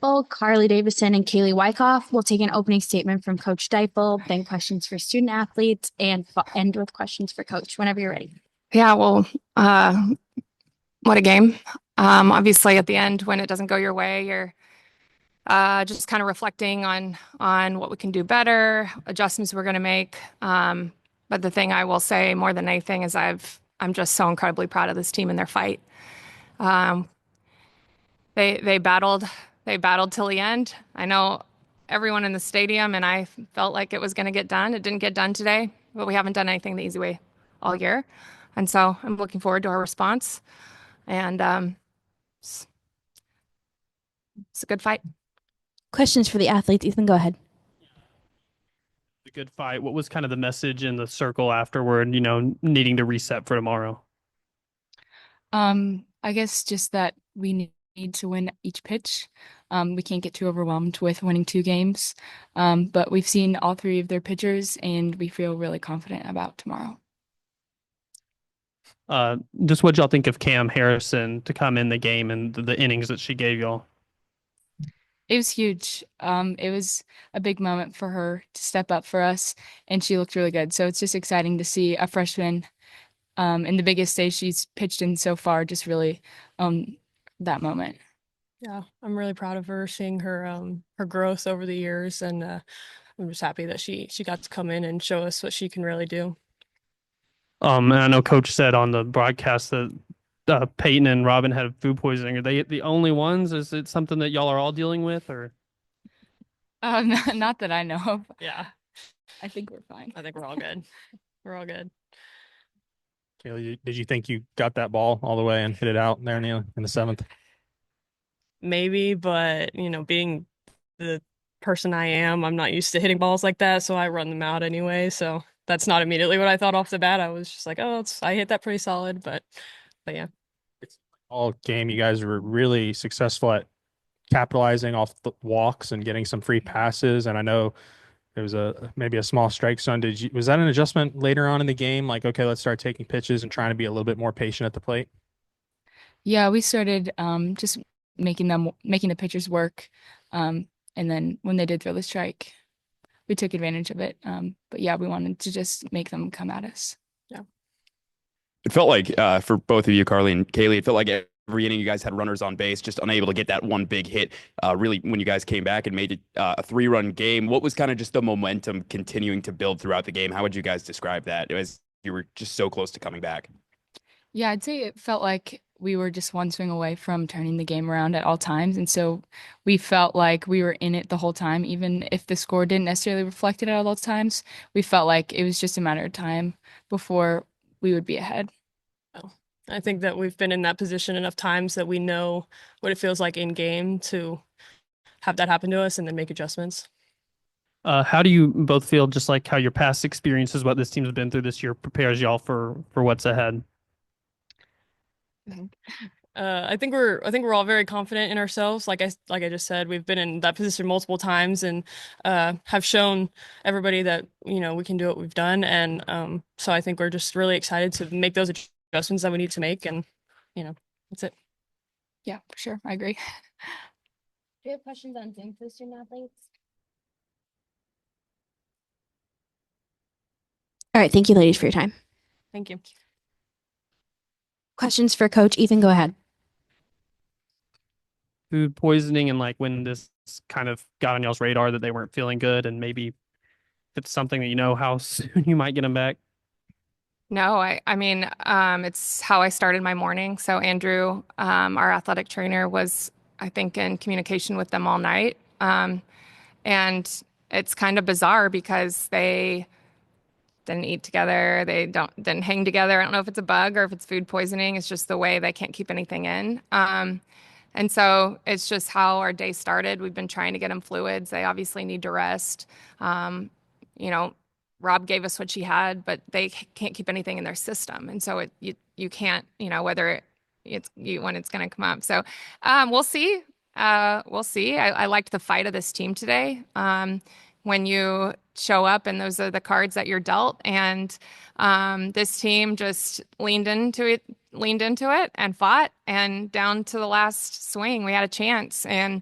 Deifel, Karlie Davison, and Kailey Wyckoff. We'll take an opening statement from Coach Deifel, then questions for student athletes, and end with questions for Coach whenever you're ready. Yeah, well, what a game. Obviously at the end when it doesn't go your way, you're just kind of reflecting on what we can do better, adjustments we're going to make. But the thing I will say more than anything is I'm just so incredibly proud of this team and their fight. Um, they battled till the end. I know everyone in the stadium and I felt like it was going to get done. It didn't get done today, but we haven't done anything the easy way all year. And so I'm looking forward to our response. And it's, it's a good fight. Questions for the athletes. Ethan, go ahead. A good fight. What was kind of the message in the circle afterward, needing to reset for tomorrow? I guess just that we need to win each pitch. We can't get too overwhelmed with winning two games. But we've seen all three of their pitchers, and we feel really confident about tomorrow. Just what y'all think of Cam Harrison to come in the game and the innings that she gave y'all? It was huge. It was a big moment for her to step up for us, and she looked really good. So it's just exciting to see a freshman in the biggest stage she's pitched in so far, just really that moment. Yeah, I'm really proud of her, seeing her growth over the years, and I'm just happy that she got to come in and show us what she can really do. And I know Coach said on the broadcast that Peyton and Robin had food poisoning. Are they the only ones? Is it something that y'all are all dealing with, or? Not that I know of. Yeah, I think we're fine. I think we're all good. We're all good. Kailey, did you think you got that ball all the way and hit it out there in the seventh? Maybe, but being the person I am, I'm not used to hitting balls like that, so I run them out anyway. So that's not immediately what I thought off the bat. I was just like, oh, I hit that pretty solid, but yeah. It's all game. You guys were really successful at capitalizing off the walks and getting some free passes. And I know there was maybe a small strike zone. Was that an adjustment later on in the game? Like, okay, let's start taking pitches and trying to be a little bit more patient at the plate. Yeah, we started just making the pitchers work. And then when they did throw the strike, we took advantage of it. But yeah, we wanted to just make them come at us. Yeah. It felt like for both of you, Karlie and Kailey, it felt like every inning you guys had runners on base, just unable to get that one big hit. Really, when you guys came back and made it a 3-run game, what was kind of just the momentum continuing to build throughout the game? How would you guys describe that? It was you were just so close to coming back. Yeah, I'd say it felt like we were just one swing away from turning the game around at all times. And so we felt like we were in it the whole time, even if the score didn't necessarily reflect it at all times. We felt like it was just a matter of time before we would be ahead. Oh, I think that we've been in that position enough times that we know what it feels like in game to have that happen to us and then make adjustments. How do you both feel, just like how your past experiences, what this team's been through this year, prepares y'all for what's ahead? I think we're all very confident in ourselves. Like I just said, we've been in that position multiple times and have shown everybody that we can do what we've done. And so I think we're just really excited to make those adjustments that we need to make. And that's it. Yeah, for sure. I agree. Do you have questions on Zoom for the student athletes? All right. Thank you, ladies, for your time. Thank you. Questions for Coach Ethan, go ahead. Food poisoning, and like when this kind of got on y'all's radar that they weren't feeling good, and maybe if it's something that how soon you might get them back? No, I mean, it's how I started my morning. So Andrew, our athletic trainer, was, I think, in communication with them all night. And it's kind of bizarre because they didn't eat together. They didn't hang together. I don't know if it's a bug or if it's food poisoning. It's just the way they can't keep anything in. And so it's just how our day started. We've been trying to get them fluids. They obviously need to rest. Rob gave us what she had, but they can't keep anything in their system. And so you can't, whether when it's going to come up. So we'll see. We'll see. I liked the fight of this team today. When you show up and those are the cards that you're dealt, and this team just leaned into it and fought, and down to the last swing we had a chance, and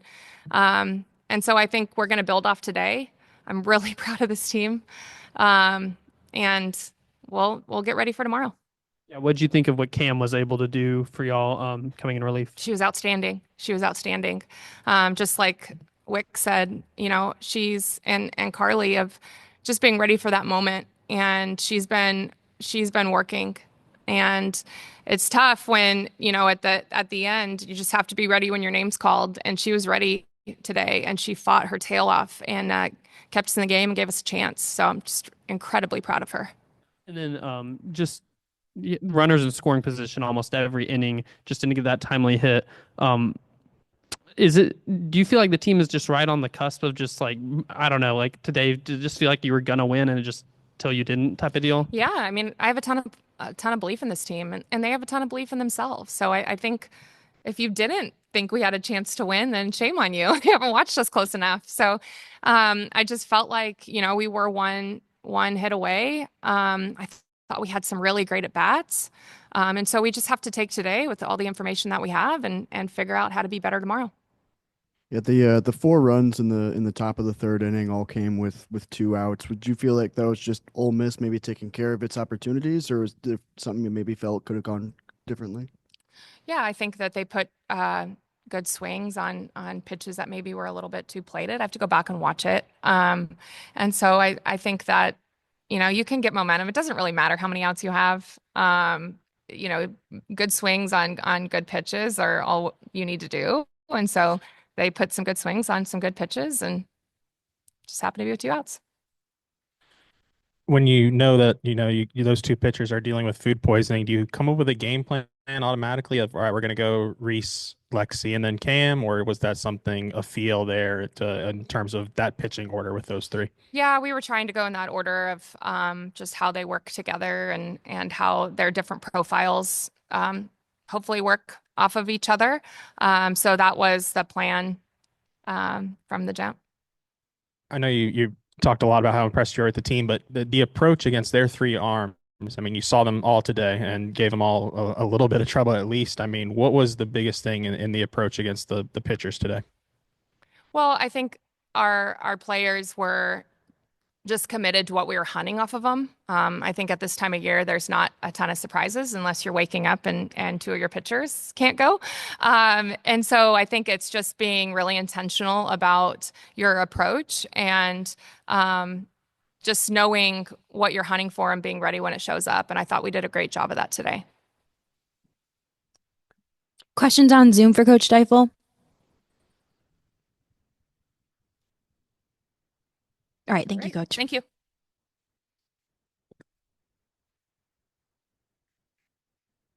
And so I think we're going to build off today. I'm really proud of this team. And we'll get ready for tomorrow. Yeah, what'd you think of what Cam was able to do for y'all coming in relief? She was outstanding. She was outstanding. Just like Wick said, she's and Karlie of just being ready for that moment. And she's been working. And it's tough when, at the end, you just have to be ready when your name's called. And she was ready today, and she fought her tail off and kept us in the game and gave us a chance. So I'm just incredibly proud of her. And then just runners in scoring position almost every inning, just didn't get that timely hit. Do you feel like the team is just right on the cusp of just like, I don't know, like today, did it just feel like you were gonna win and it just till you didn't type of deal? Yeah, I mean, I have a ton of belief in this team, and they have a ton of belief in themselves. So I think if you didn't think we had a chance to win, then shame on you. You haven't watched us close enough. So I just felt like, we were one hit away. I thought we had some really great at bats. And so we just have to take today with all the information that we have and figure out how to be better tomorrow. Yeah, the 4 runs in the top of the 3rd inning all came with 2 outs. Would you feel like that was just Ole Miss maybe taking care of its opportunities, or was there something you maybe felt could have gone differently? Yeah, I think that they put good swings on pitches that maybe were a little bit too plated. I have to go back and watch it. And so I think that, you can get momentum. It doesn't really matter how many outs you have. Good swings on good pitches are all you need to do. And so they put some good swings on some good pitches and just happened to be with 2 outs. When you know that, those 2 pitchers are dealing with food poisoning, do you come up with a game plan automatically of, all right, we're going to go Reese, Lexi, and then Cam, or was that something, a feel there in terms of that pitching order with those 3? Yeah, we were trying to go in that order of just how they work together and how their different profiles hopefully work off of each other. So that was the plan from the jump. I know you talked a lot about how impressed you are with the team, but the approach against their 3 arms, I mean, you saw them all today and gave them all a little bit of trouble at least. I mean, what was the biggest thing in the approach against the pitchers today? Well, I think our players were just committed to what we were hunting off of them. I think at this time of year, there's not a ton of surprises unless you're waking up and 2 of your pitchers can't go. And so I think it's just being really intentional about your approach and just knowing what you're hunting for and being ready when it shows up. And I thought we did a great job of that today. Questions on Zoom for Coach Deifel? All right. Thank you, Coach. Thank you.